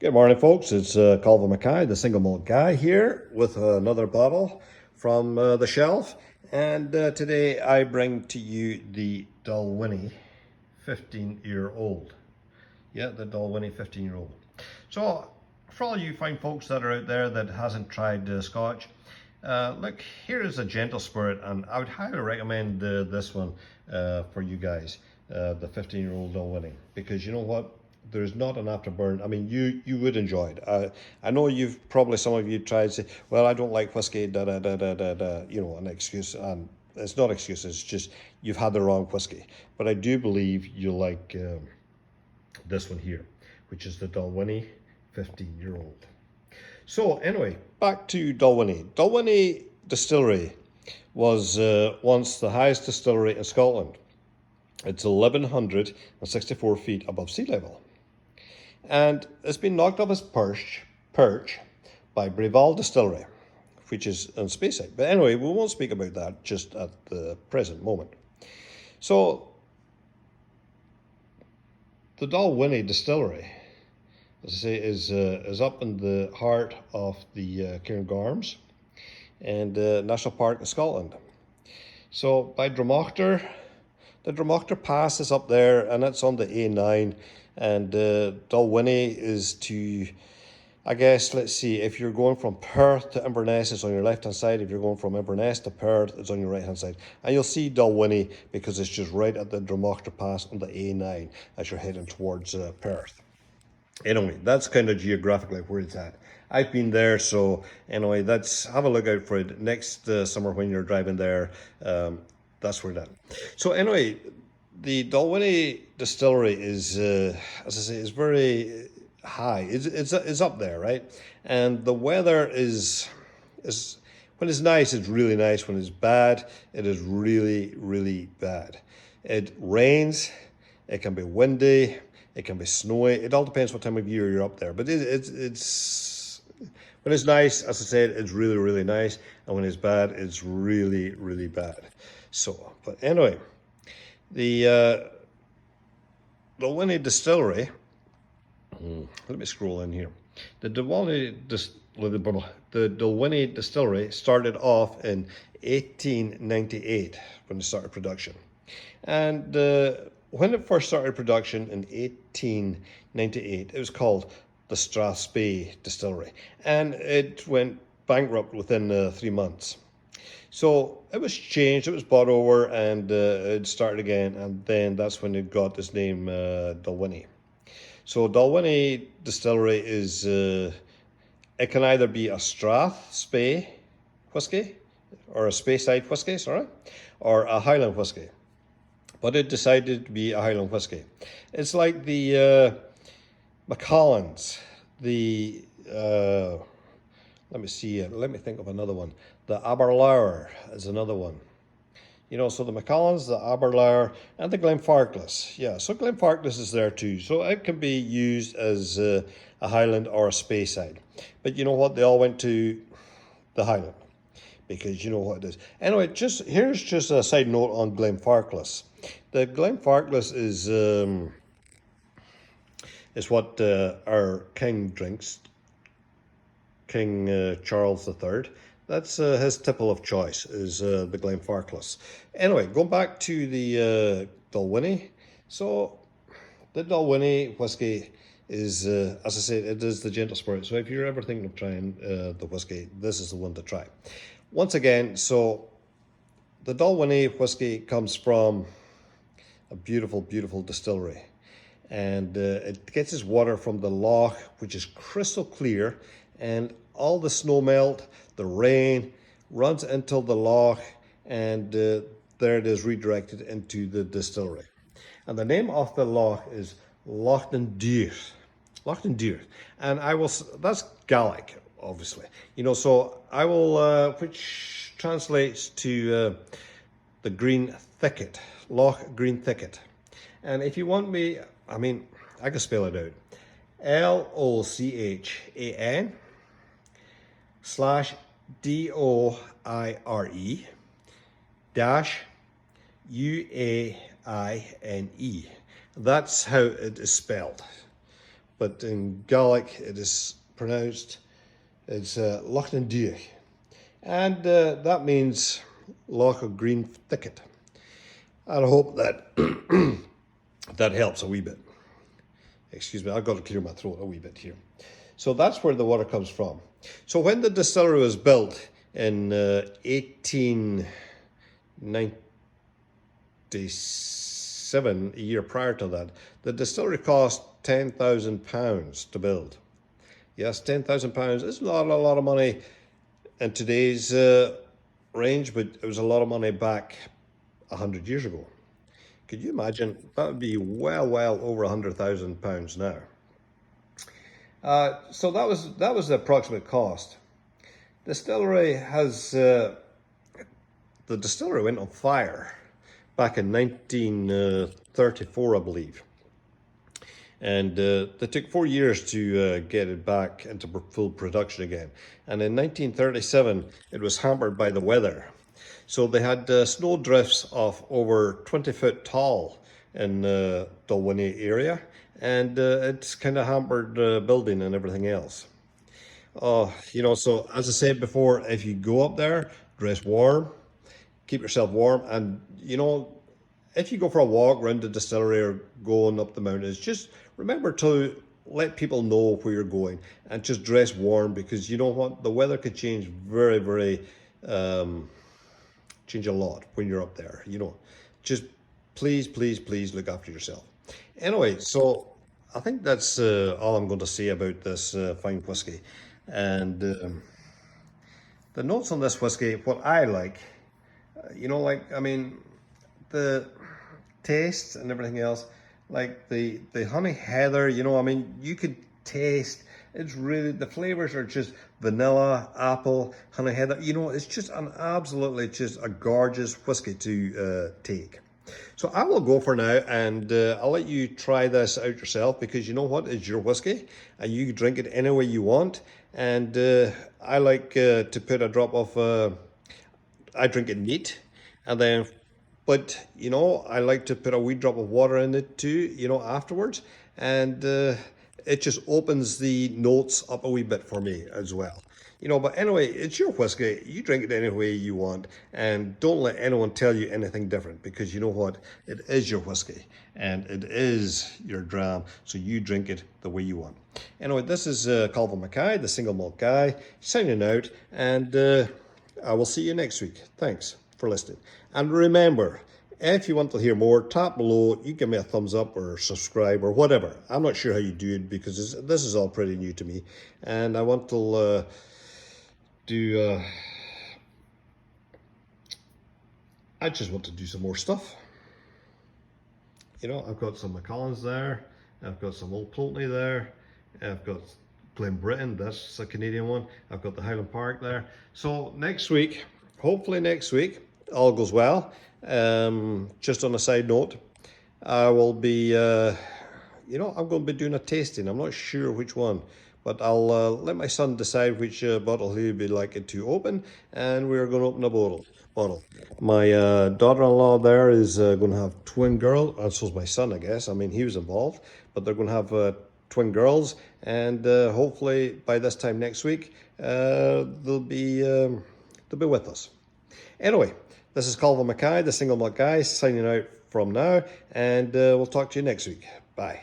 Good morning, folks. It's Calvin Mackay, the single malt guy, here with another bottle from the shelf. And today I bring to you the Dalwhinnie 15-year-old. Yeah, the Dalwhinnie 15-year-old. So, for all you fine folks that are out there that hasn't tried Scotch, look, here is a gentle spirit, and I would highly recommend this one for you guys, the 15-year-old Dalwhinnie, because you know what? There's not an afterburn. I mean, you would enjoy it. I know you've probably, some of you tried to say, well, I don't like whiskey, da da da da da da, you know, an excuse, and it's not excuses. It's just you've had the wrong whiskey. But I do believe you'll like this one here, which is the Dalwhinnie 15-year-old. So anyway, back to Dalwhinnie. Dalwhinnie Distillery was once the highest distillery in Scotland. It's 1,164 feet above sea level. And it's been knocked off its perch by Breval Distillery, which is on Speyside. But anyway, we won't speak about that just at the present moment. So, the Dalwhinnie Distillery, as I say, is up in the heart of the Cairngorms and National Park in Scotland. So, by Dromochter, the Dromochter Pass is up there, and it's on the A9. And Dalwhinnie is to, I guess, let's see, if you're going from Perth to Inverness, it's on your left-hand side. If you're going from Inverness to Perth, it's on your right-hand side. And you'll see Dalwhinnie because it's just right at the Dromochter Pass on the A9 as you're heading towards Perth. Anyway, that's kind of geographically where it's at. I've been there, so anyway, have a look out for it. Next summer when you're driving there, that's where that. So anyway, the Dalwhinnie Distillery is, as I say, is very high. It's up there, right? And the weather is when it's nice, it's really nice. When it's bad, it is really, really bad. It rains. It can be windy. It can be snowy. It all depends what time of year you're up there. But it's when it's nice, as I said, it's really, really nice. And when it's bad, it's really, really bad. So, but anyway. The Dalwhinnie Distillery, let me scroll in here. The Dalwhinnie Distillery started off in 1898 when it started production. And when it first started production in 1898, it was called the Strathspey Distillery. And it went bankrupt within 3 months. So it was changed, it was bought over, and it started again, and then that's when it got this name, Dalwhinnie. So Dalwhinnie Distillery is, it can either be a Strathspey whiskey, or a Speyside whiskey, sorry, or a Highland whiskey. But it decided to be a Highland whiskey. It's like the Macallans, the let me see, let me think of another one. The Aberlour is another one. You know, so the Macallans, the Aberlour, and the Glenfarclas. Yeah, so Glenfarclas is there too. So it can be used as a Highland or a Speyside. But you know what? They all went to the Highland because you know what it is. Anyway, here's just a side note on Glenfarclas. The Glenfarclas is what our king drinks. King Charles III. That's his tipple of choice, is the Glenfarclas. Anyway, going back to the Dalwhinnie. So, the Dalwhinnie whiskey is, as I said, it is the gentle spirit. So if you're ever thinking of trying the whiskey, this is the one to try. Once again, so the Dalwhinnie whiskey comes from a beautiful, beautiful distillery. And it gets its water from the loch, which is crystal clear, and all the snow melt, the rain, runs into the loch, and there it is redirected into the distillery. And the name of the loch is Lochnan Deer. Lochnan Deer. And that's Gaelic, obviously. You know, so I will, which translates to the green thicket, Loch Green Thicket. And if you want me, I mean, I can spell it out. LOCHAN /DOIRE dash UAINE. That's how it is spelled. but in Gaelic it is pronounced it's Loch an Diach, and that means Loch of Green Thicket. And I hope that that helps a wee bit. Excuse me, I've got to clear my throat a wee bit here. So that's where the water comes from. So when the distillery was built in 1897, a year prior to that, the distillery cost £10,000 to build. Yes, £10,000 is not a lot of money in today's range, but it was a lot of money back 100 years ago. Could you imagine? That would be well over £100,000 now. So that was the approximate cost. Distillery has the distillery went on fire back in 1934, I believe, and they took 4 years to get it back into full production again. And in 1937, it was hampered by the weather. So they had snow drifts of over 20 foot tall in the Dalwhinnie area, and it's kind of hampered building and everything else. You know, so as I said before, if you go up there, dress warm, keep yourself warm, and you know, if you go for a walk around the distillery or going up the mountains, just remember to let people know where you're going and just dress warm, because you know what, the weather could change very change a lot when you're up there. You know, just please look after yourself. Anyway, so I think that's all I'm going to say about this fine whiskey. And the notes on this whiskey, what I like, you know, like, I mean, the taste and everything else, like the honey heather, you know, I mean, you could taste, it's really, the flavors are just vanilla, apple, honey heather, you know, it's just an absolutely just a gorgeous whiskey to take. So I will go for now, and I'll let you try this out yourself, because you know what, it's your whiskey and you can drink it any way you want. And I like to put a drop of, I drink it neat, and then, but you know, I like to put a wee drop of water in it too, you know, afterwards. And it just opens the notes up a wee bit for me as well. You know, but anyway, it's your whiskey. You drink it any way you want, and don't let anyone tell you anything different, because you know what? It is your whiskey and it is your dram, so you drink it the way you want. Anyway, this is Calvin Mackay, the single malt guy, signing out, and I will see you next week. Thanks for listening. And remember, if you want to hear more, tap below, you give me a thumbs up or subscribe or whatever. I'm not sure how you do it, because this is all pretty new to me, and I want to I just want to do some more stuff. You know, I've got some Macallans there, I've got some Old Pulteney there, I've got Glenbritton, that's a Canadian one, I've got the Highland Park there. So next week, hopefully next week, all goes well. Just on a side note, I will be, you know, I'm going to be doing a tasting. I'm not sure which one, but I'll let my son decide which bottle he'd be liking to open, and we're going to open a bottle. My daughter-in-law there is going to have twin girls, and so's my son, I guess. I mean, he was involved, but they're going to have twin girls, and hopefully by this time next week, they'll be with us. Anyway, this is Calvin Mackay, the single malt guy, signing out from now, and we'll talk to you next week. Bye.